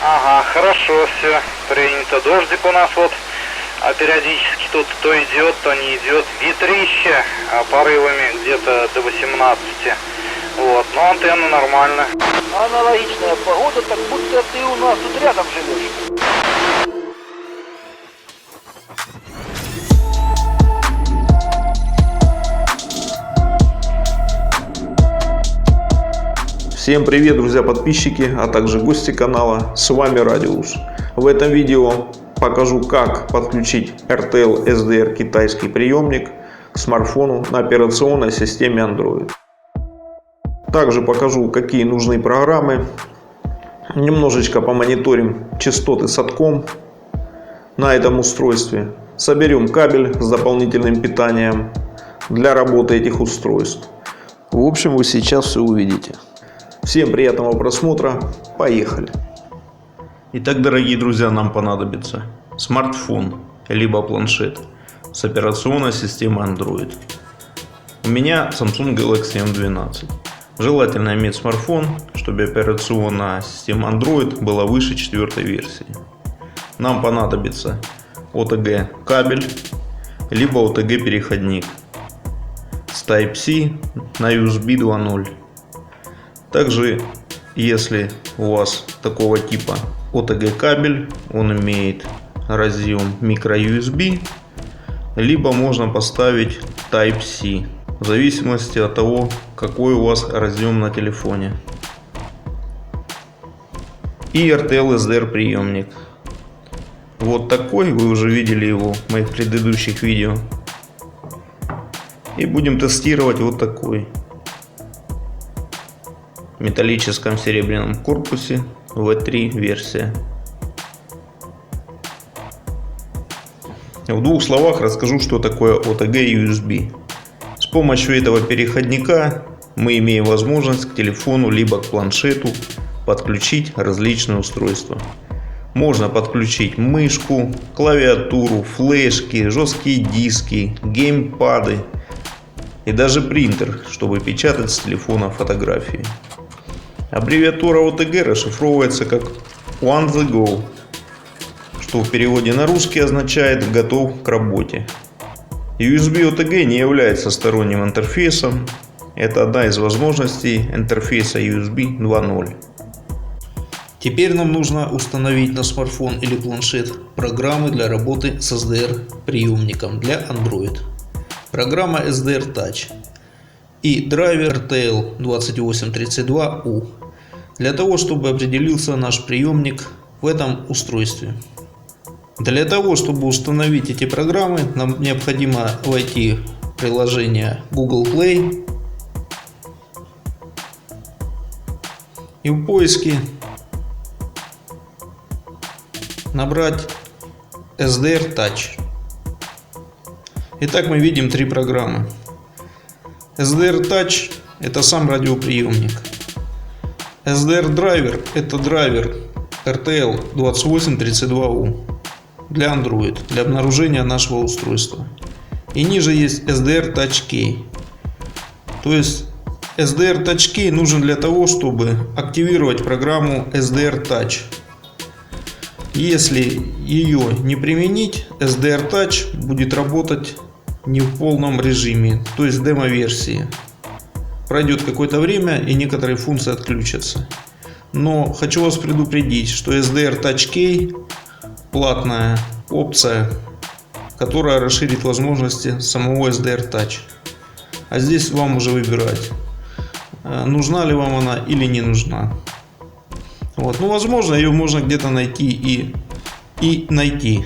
Ага, хорошо, все принято. Дождик у нас вот, а периодически тут то идет, то не идет. Ветрище, порывами где-то до 18. Вот, но антенна нормально. Аналогичная погода, так будто ты у нас тут рядом живешь. Всем привет, друзья подписчики, а также гости канала, с вами Радиус. В этом видео покажу, как подключить RTL SDR китайский приемник к смартфону на операционной системе Android. Также покажу, какие нужны программы. Немножечко помониторим частоты с атком на этом устройстве. Соберем кабель с дополнительным питанием для работы этих устройств. В общем, вы сейчас все увидите. Всем приятного просмотра, поехали! Итак, дорогие друзья, нам понадобится смартфон либо планшет с операционной системой Android. У меня Samsung Galaxy M12. Желательно иметь смартфон, чтобы операционная система Android была выше 4 версии. Нам понадобится OTG кабель, либо OTG переходник с Type-C на USB 2.0. Также, если у вас такого типа OTG кабель, он имеет разъем micro-USB, либо можно поставить Type-C, в зависимости от того, какой у вас разъем на телефоне. И RTL SDR приемник. Вот такой, вы уже видели его в моих предыдущих видео. И будем тестировать вот такой. В металлическом серебряном корпусе V3 версия. В двух словах расскажу, что такое OTG USB. С помощью этого переходника мы имеем возможность к телефону либо к планшету подключить различные устройства. Можно подключить мышку, клавиатуру, флешки, жесткие диски, геймпады и даже принтер, чтобы печатать с телефона фотографии. Аббревиатура OTG расшифровывается как One the Go, что в переводе на русский означает «готов к работе». USB OTG не является сторонним интерфейсом, это одна из возможностей интерфейса USB 2.0. Теперь нам нужно установить на смартфон или планшет программы для работы с SDR приемником для Android. Программа SDR Touch и драйвер RTL2832U, для того, чтобы определился наш приемник в этом устройстве. Для того, чтобы установить эти программы, нам необходимо войти в приложение Google Play и в поиске набрать SDR Touch. Итак, мы видим три программы. SDR Touch — это сам радиоприемник. SDR Driver — это драйвер RTL2832U для Android, для обнаружения нашего устройства. И ниже есть SDR Touch Key. То есть SDR Touch Key нужен для того, чтобы активировать программу SDR Touch. Если ее не применить, SDR Touch будет работать не в полном режиме, то есть в демо-версии. Пройдет какое-то время и некоторые функции отключатся. Но хочу вас предупредить, что SDR Touch Key платная опция, которая расширит возможности самого SDR Touch. А здесь вам уже выбирать, нужна ли вам она или не нужна. Вот. Ну, возможно, ее можно где-то найти и найти.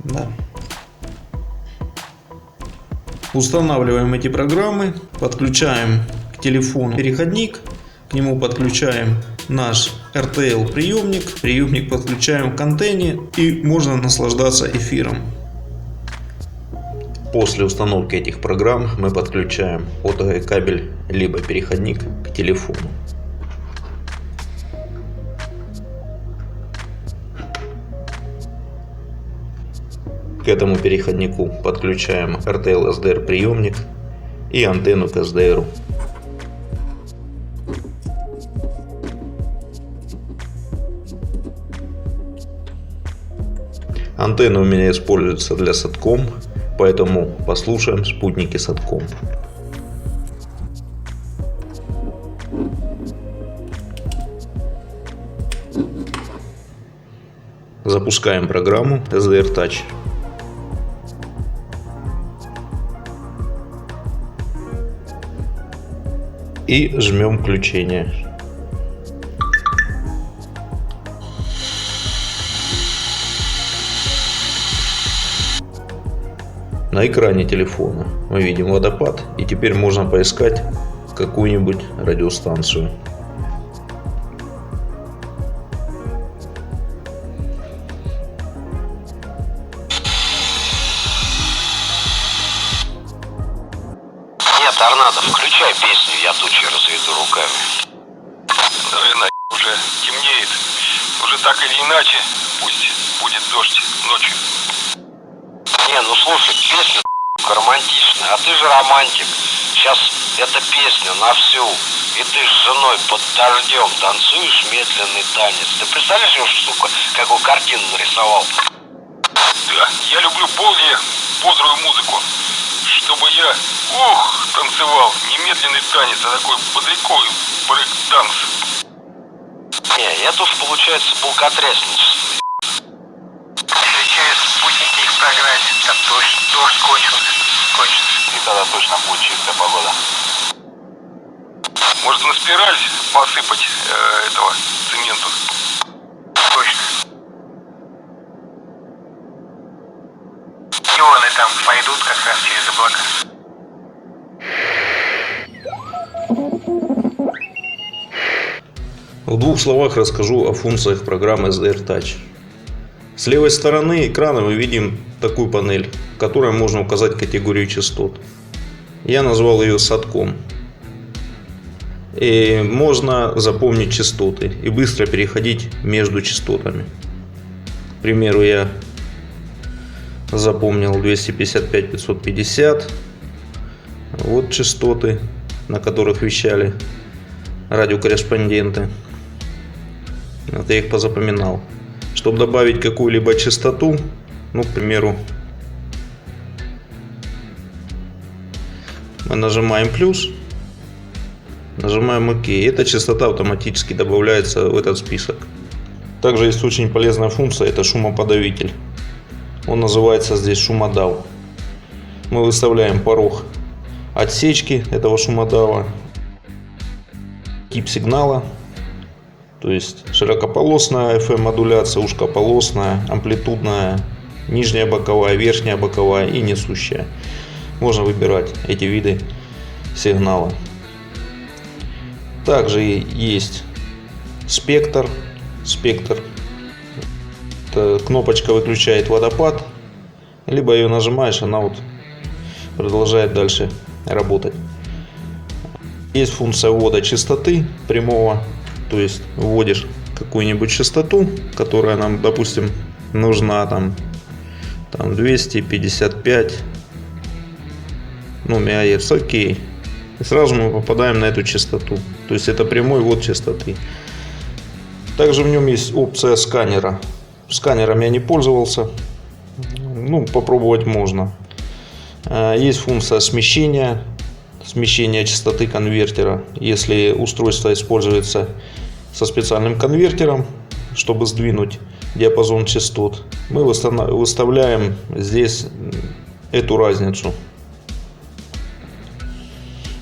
Да. Устанавливаем эти программы, подключаем к телефону переходник, к нему подключаем наш RTL приемник подключаем к антенне и можно наслаждаться эфиром. После установки этих программ мы подключаем OTG кабель либо переходник к телефону. К этому переходнику подключаем RTL SDR приемник и антенну к SDR. Антенна у меня используется для Сатком, поэтому послушаем спутники Сатком. Запускаем программу SDR Touch. И жмем включение. На экране телефона мы видим водопад, и теперь можно поискать какую-нибудь радиостанцию. Торнадо, включай песню «Я тучи разведу руками». Да и уже темнеет. Уже так или иначе, пусть будет дождь ночью. Не, ну слушай, песня романтичная, а ты же романтик. Сейчас эта песня на всю. И ты с женой под дождем танцуешь медленный танец. Ты представляешь, штука, какую картину нарисовал? Да, я люблю более бодрую музыку. Чтобы я, танцевал немедленный танец, а такой бодряковый брейк-данс. Не, это уж получается булкотрясничество. Встречаю спутники их программе, как дождь кончился. И тогда точно будет чистая погода. Может на спираль посыпать этого цементу? Точно. Ионы там пойдут как раз через облака. В двух словах расскажу о функциях программы SDR Touch. С левой стороны экрана мы видим такую панель, в которой можно указать категорию частот. Я назвал ее Сатком. И можно запомнить частоты и быстро переходить между частотами. К примеру, я запомнил 255-550. Вот частоты, на которых вещали радиокорреспонденты. Вот я их позапоминал. Чтобы добавить какую-либо частоту, ну, к примеру, мы нажимаем плюс, нажимаем ОК. Эта частота автоматически добавляется в этот список. Также есть очень полезная функция, это шумоподавитель. Он называется здесь шумодав. Мы выставляем порог отсечки этого шумодава, тип сигнала, то есть широкополосная FM модуляция, узкополосная, амплитудная, нижняя боковая, верхняя боковая и несущая. Можно выбирать эти виды сигнала. Также есть спектр. Это кнопочка выключает водопад, либо ее нажимаешь, она вот продолжает дальше работать. Есть функция ввода частоты прямого, то есть вводишь какую-нибудь частоту, которая нам, допустим, нужна, там 255 МГц, окей. И сразу мы попадаем на эту частоту, то есть это прямой ввод частоты. Также в нем есть опция сканера. Сканером я не пользовался, попробовать можно. Есть функция смещения частоты конвертера. Если устройство используется со специальным конвертером, чтобы сдвинуть диапазон частот, мы выставляем здесь эту разницу.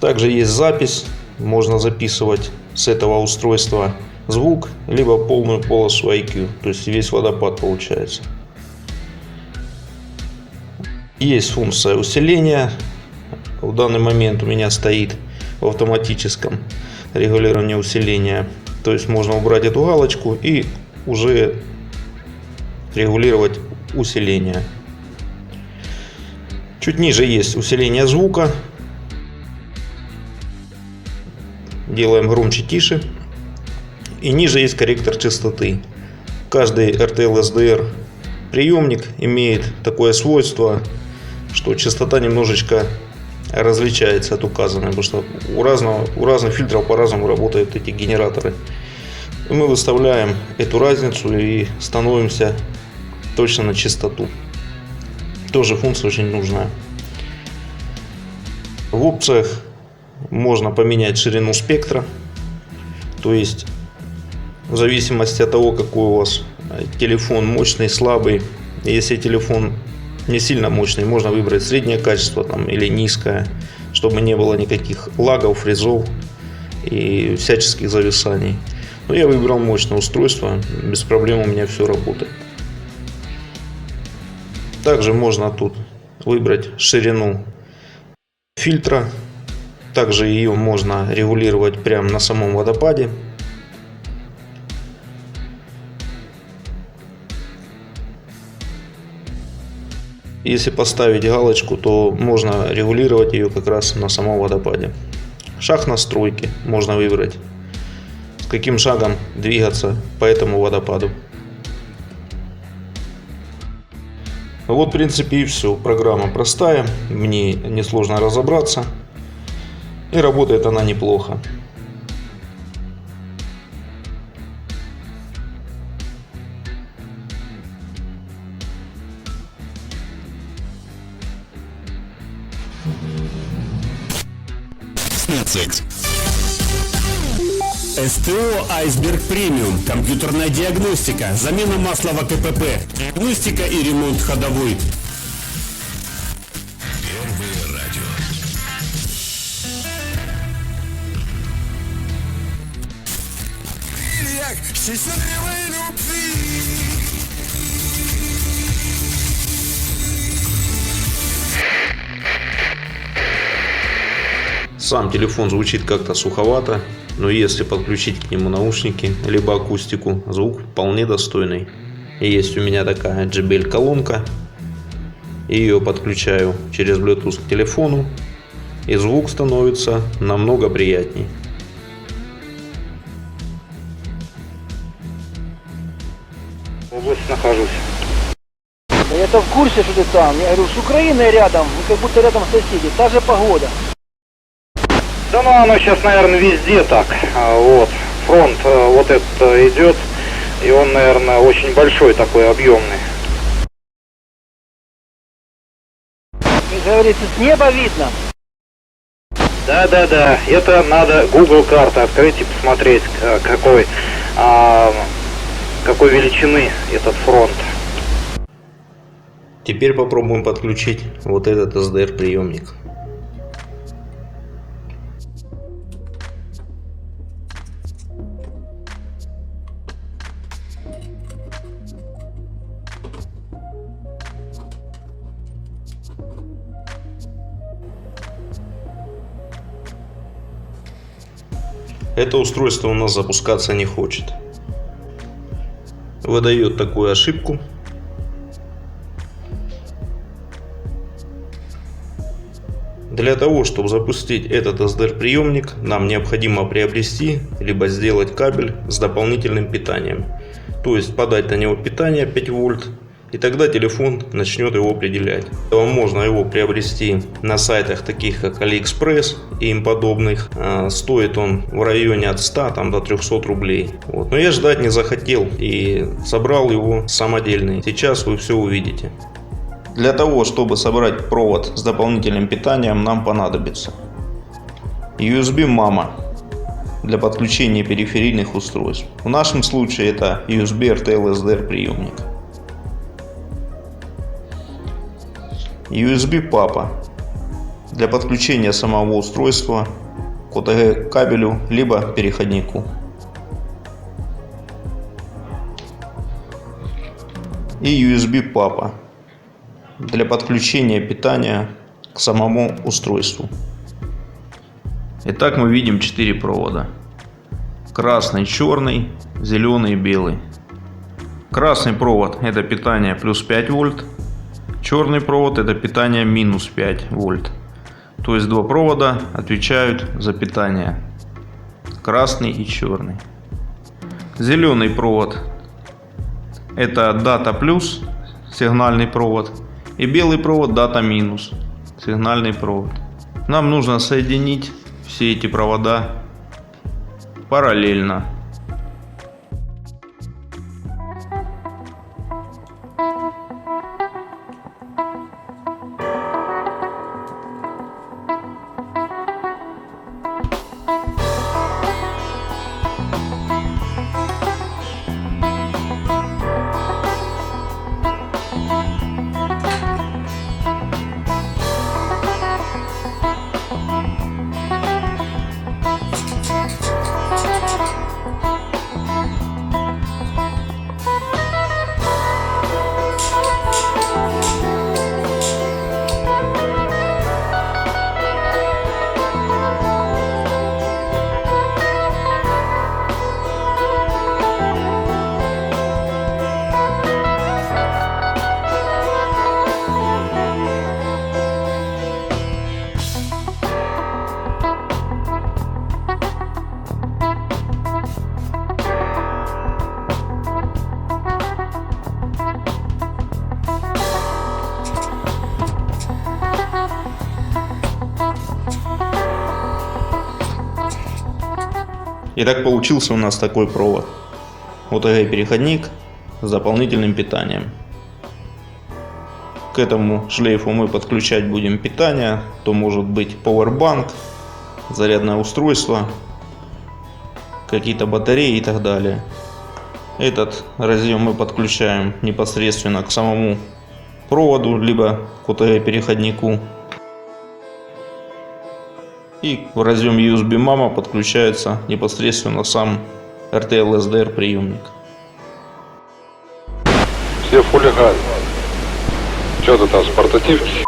Также есть запись, можно записывать с этого устройства звук, либо полную полосу IQ, то есть весь водопад получается. Есть функция усиления. В данный момент у меня стоит в автоматическом регулировании усиления. То есть можно убрать эту галочку и уже регулировать усиление. Чуть ниже есть усиление звука. Делаем громче, тише. И ниже есть корректор частоты. Каждый RTL SDR приемник имеет такое свойство, что частота немножечко различается от указанной, потому что у разных фильтров по-разному работают эти генераторы. И мы выставляем эту разницу и становимся точно на чистоту. Тоже функция очень нужная. В опциях можно поменять ширину спектра, то есть в зависимости от того, какой у вас телефон, мощный, слабый. Если телефон не сильно мощный, можно выбрать среднее качество там, или низкое, чтобы не было никаких лагов, фризов и всяческих зависаний. Но я выбрал мощное устройство, без проблем у меня все работает. Также можно тут выбрать ширину фильтра. Также ее можно регулировать прямо на самом водопаде. Если поставить галочку, то можно регулировать ее как раз на самом водопаде. Шаг настройки можно выбрать, с каким шагом двигаться по этому водопаду. Вот в принципе и все. Программа простая, мне несложно разобраться. И работает она неплохо. СТО «Айсберг Премиум». Компьютерная диагностика, замена масла в АКПП, диагностика и ремонт ходовой. Первое радио. Счастливой любви. Сам телефон звучит как-то суховато, но если подключить к нему наушники либо акустику, звук вполне достойный. И есть у меня такая JBL колонка, ее подключаю через Bluetooth к телефону, и звук становится намного приятней. В области нахожусь. Да я-то в курсе, что ты там. Я говорю, с Украиной рядом, мы как будто рядом соседи, та же погода. Да ну оно сейчас, наверное, везде так. Вот. Фронт вот этот идет. И он, наверное, очень большой, такой объемный. Как говорится, с неба видно. Да. Это надо Google карты открыть и посмотреть, какой величины этот фронт. Теперь попробуем подключить вот этот SDR приемник. Это устройство у нас запускаться не хочет. Выдает такую ошибку. Для того, чтобы запустить этот SDR приемник, нам необходимо приобрести либо сделать кабель с дополнительным питанием. То есть подать на него питание 5 вольт. И тогда телефон начнет его определять. Можно его приобрести на сайтах таких как AliExpress и им подобных. Стоит он в районе от 100 до 300 рублей. Вот. Но я ждать не захотел и собрал его самодельный. Сейчас вы все увидите. Для того, чтобы собрать провод с дополнительным питанием, нам понадобится USB мама для подключения периферийных устройств. В нашем случае это USB RTL SDR приемник. USB папа для подключения самого устройства к OTG кабелю либо переходнику. И USB папа для подключения питания к самому устройству. Итак, мы видим 4 провода: красный, черный, зеленый и белый. Красный провод — это питание плюс 5 вольт. Черный провод — это питание минус 5 вольт. То есть два провода отвечают за питание: красный и черный. Зеленый провод — это дата плюс, сигнальный провод. И белый провод — дата минус, сигнальный провод. Нам нужно соединить все эти провода параллельно. Итак, получился у нас такой провод. ОТГ-переходник с дополнительным питанием. К этому шлейфу мы подключать будем питание. То может быть powerbank, зарядное устройство, какие-то батареи и так далее. Этот разъем мы подключаем непосредственно к самому проводу, либо к ОТГ-переходнику. И в разъем USB мама подключается непосредственно сам RTL SDR приемник. Все хулиганы. Что ты там, спартативки?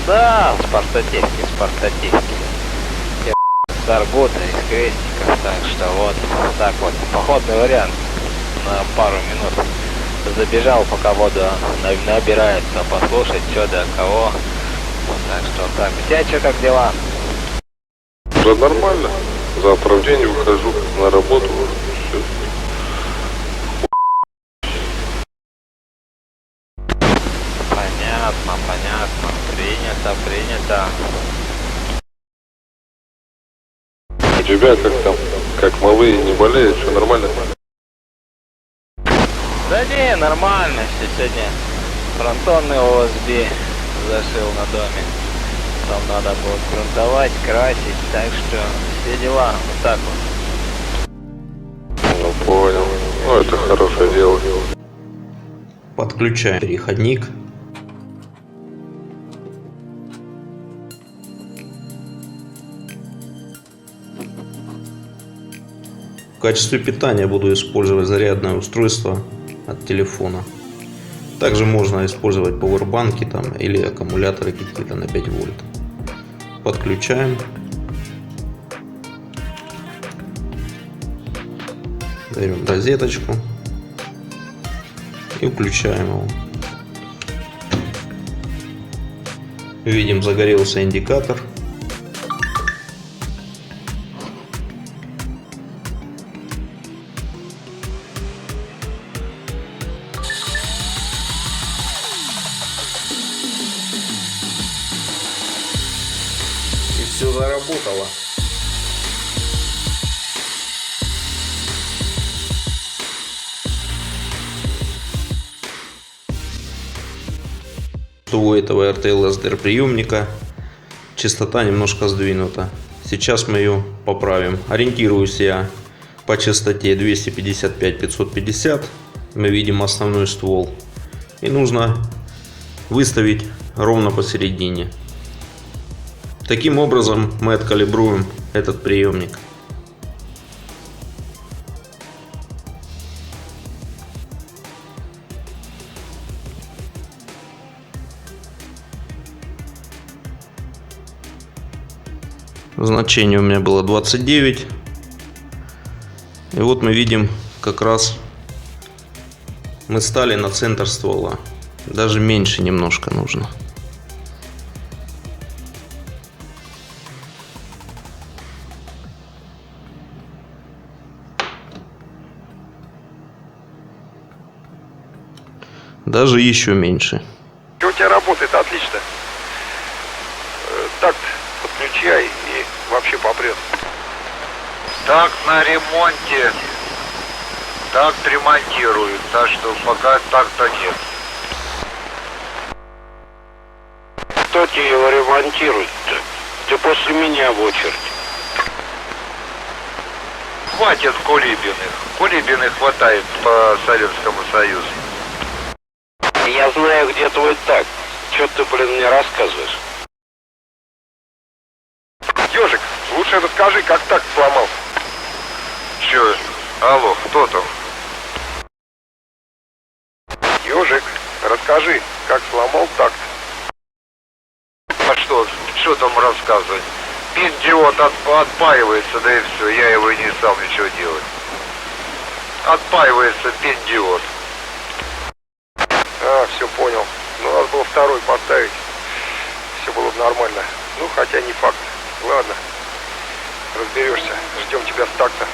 Да, спартативки. Я с арбута, из крестиков, так что вот так вот. Походный вариант на пару минут. Забежал, пока вода набирается, послушать, что да кого. Так что так. У тебя что, как дела? Да нормально. Завтра в день выхожу на работу. Все. Понятно. Принято. У тебя как там? Как малые не болеют? Все нормально? Да не, нормально все сегодня. Фронтонный ОСБ зашил на доме. Там надо будет грунтовать, красить, так что все дела вот так вот. Ну понял. Ну это хорошее дело. Подключаем переходник. В качестве питания буду использовать зарядное устройство от телефона. Также можно использовать пауэрбанки там или аккумуляторы какие-то на 5 вольт. Подключаем. Берем розеточку и включаем его. Видим, загорелся индикатор. И все заработало. У этого RTL SDR приемника частота немножко сдвинута. Сейчас мы ее поправим. Ориентируюсь я по частоте 255-550. Мы видим основной ствол. И нужно выставить ровно посередине. Таким образом мы откалибруем этот приемник. Значение у меня было 29. И вот мы видим, как раз мы стали на центр ствола. Даже меньше немножко нужно. Даже еще меньше. Что у тебя работает? Отлично. Такт подключай и вообще попрет. Так на ремонте. Так ремонтируют, так что пока так-то нет. Кто тебе его ремонтирует-то? Ты после меня в очередь. Хватит Кулибиных. Кулибиных хватает по Советскому Союзу. Я знаю, где твой такт. Че ты, мне рассказываешь? Ежик, лучше расскажи, как такт сломался. Че? Алло, кто там? Ежик, расскажи, как сломал такт. А что там рассказывать? Пиндиот отпаивается, да и все, я его и не стал ничего делать. Отпаивается пиндиот. А, все понял. Ну, надо было второй поставить. Все было бы нормально. Ну, хотя не факт. Ладно, разберешься. Ждем тебя с такта.